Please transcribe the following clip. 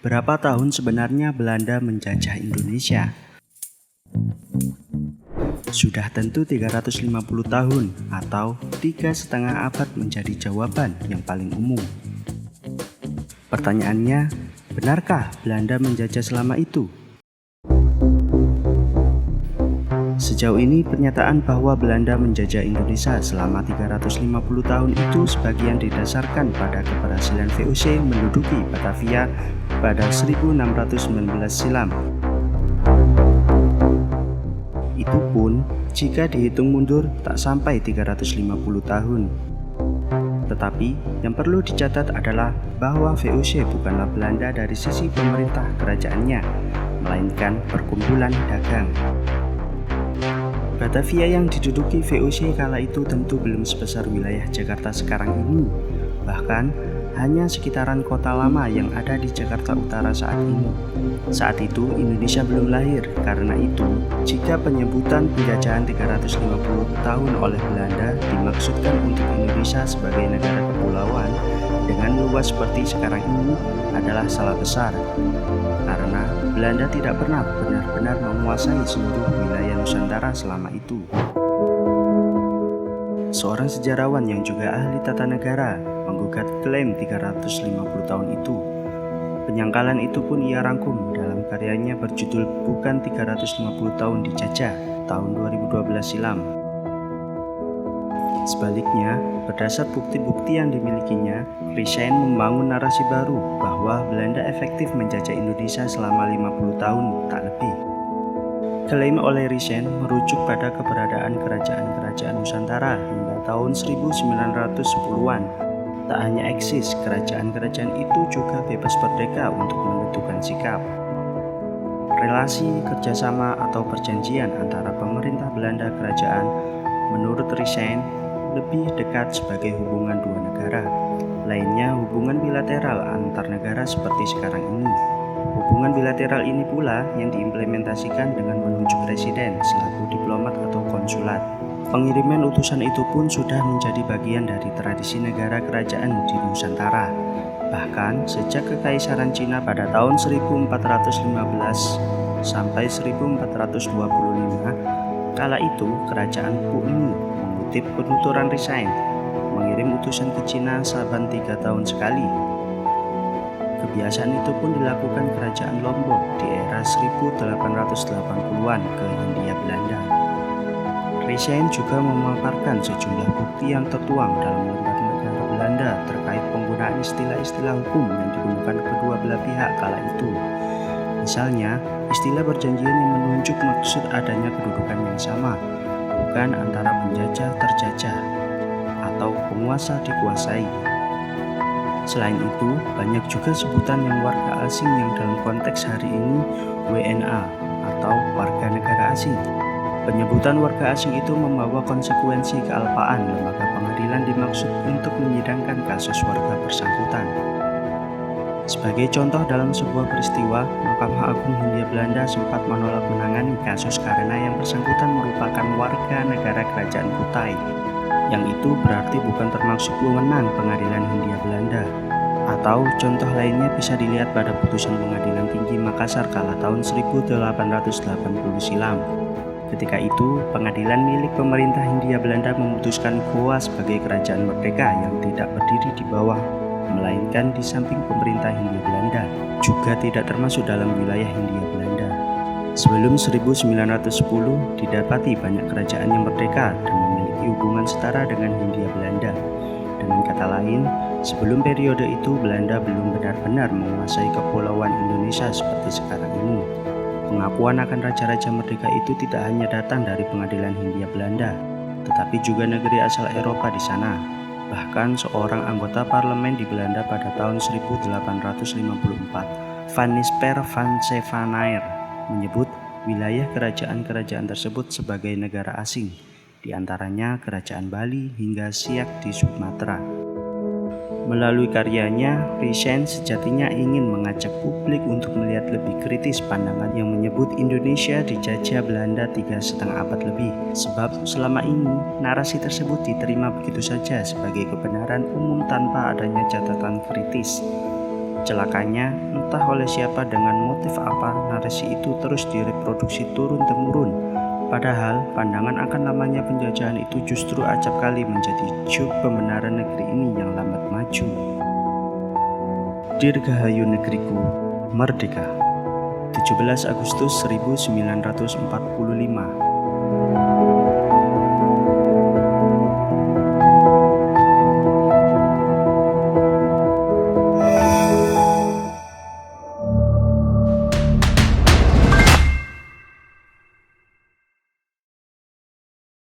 Berapa tahun sebenarnya Belanda menjajah Indonesia? Sudah tentu 350 tahun atau 3,5 abad menjadi jawaban yang paling umum. Pertanyaannya, benarkah Belanda menjajah selama itu? Sejauh ini pernyataan bahwa Belanda menjajah Indonesia selama 350 tahun itu sebagian didasarkan pada keberhasilan VOC menduduki Batavia pada 1619 silam. Itu pun jika dihitung mundur tak sampai 350 tahun. Tetapi yang perlu dicatat adalah bahwa VOC bukanlah Belanda dari sisi pemerintah kerajaannya, melainkan perkumpulan dagang. Batavia yang diduduki VOC kala itu tentu belum sebesar wilayah Jakarta sekarang ini, bahkan hanya sekitaran kota lama yang ada di Jakarta Utara saat ini. Saat itu Indonesia belum lahir, karena itu jika penyebutan penjajahan 350 tahun oleh Belanda dimaksudkan untuk Indonesia sebagai negara kepulauan dengan luas seperti sekarang ini adalah salah besar, karena Belanda tidak pernah benar-benar menguasai seluruh wilayah Nusantara selama itu. Seorang sejarawan yang juga ahli tata negara menggugat klaim 350 tahun itu. Penyangkalan itu pun ia rangkum dalam karyanya berjudul Bukan 350 tahun dijajah tahun 2012 silam. Sebaliknya, berdasar bukti-bukti yang dimilikinya, Rieschen membangun narasi baru bahwa Belanda efektif menjajah Indonesia selama 50 tahun tak lebih. Klaim oleh Rieschen merujuk pada keberadaan kerajaan-kerajaan Nusantara hingga tahun 1910-an. Tak hanya eksis, kerajaan-kerajaan itu juga bebas merdeka untuk menentukan sikap. Relasi kerjasama atau perjanjian antara pemerintah Belanda kerajaan menurut Rieschen lebih dekat sebagai hubungan dua negara. Lainnya hubungan bilateral antar negara seperti sekarang ini. Hubungan bilateral ini pula yang diimplementasikan dengan menunjuk presiden selaku diplomat atau konsulat. Pengiriman utusan itu pun sudah menjadi bagian dari tradisi negara kerajaan di Nusantara. Bahkan sejak Kekaisaran Cina pada tahun 1415 sampai 1425, kala itu kerajaan Puni mengutip penuturan Rieschen mengirim utusan ke Cina saban 3 tahun sekali. Kebiasaan itu pun dilakukan kerajaan Lombok di era 1880-an ke Hindia Belanda. Rieschen juga memaparkan sejumlah bukti yang tertuang dalam lembar negara Belanda terkait penggunaan istilah-istilah hukum yang digunakan kedua belah pihak kala itu. Misalnya, istilah perjanjian yang menunjuk maksud adanya kedudukan yang sama, bukan antara penjajah terjajah atau penguasa dikuasai. Selain itu, banyak juga sebutan yang warga asing yang dalam konteks hari ini WNA atau warga negara asing. Penyebutan warga asing itu membawa konsekuensi kealpaan lembaga pengadilan dimaksud untuk menyidangkan kasus warga bersangkutan. Sebagai contoh dalam sebuah peristiwa, Mahkamah Agung Hindia Belanda sempat menolak menangani kasus karena yang bersangkutan merupakan warga negara Kerajaan Kutai. Yang itu berarti bukan termasuk wewenang pengadilan Hindia Belanda. Atau contoh lainnya bisa dilihat pada putusan Pengadilan Tinggi Makassar kala tahun 1880 silam. Ketika itu, pengadilan milik pemerintah Hindia Belanda memutuskan Goa sebagai kerajaan merdeka yang tidak berdiri di bawah, melainkan di samping pemerintah Hindia Belanda, juga tidak termasuk dalam wilayah Hindia Belanda. Sebelum 1910, didapati banyak kerajaan yang merdeka dan memiliki hubungan setara dengan Hindia Belanda. Dengan kata lain, sebelum periode itu Belanda belum benar-benar menguasai kepulauan Indonesia seperti sekarang ini. Pengakuan akan raja-raja merdeka itu tidak hanya datang dari pengadilan Hindia Belanda, tetapi juga negeri asal Eropa di sana. Bahkan seorang anggota parlemen di Belanda pada tahun 1854, Van Nisper van Zevenaer, menyebut wilayah kerajaan-kerajaan tersebut sebagai negara asing, di antaranya Kerajaan Bali hingga Siak di Sumatera. Melalui karyanya, Rieschen sejatinya ingin mengajak publik untuk melihat lebih kritis pandangan yang menyebut Indonesia dijajah Belanda 3,5 abad lebih. Sebab selama ini, narasi tersebut diterima begitu saja sebagai kebenaran umum tanpa adanya catatan kritis. Celakanya, entah oleh siapa dengan motif apa, narasi itu terus direproduksi turun-temurun. Padahal, pandangan akan lamanya penjajahan itu justru acap kali menjadi joke pembenaran negeri ini yang lambat maju. Dirgahayu negeriku, merdeka! 17 Agustus 1945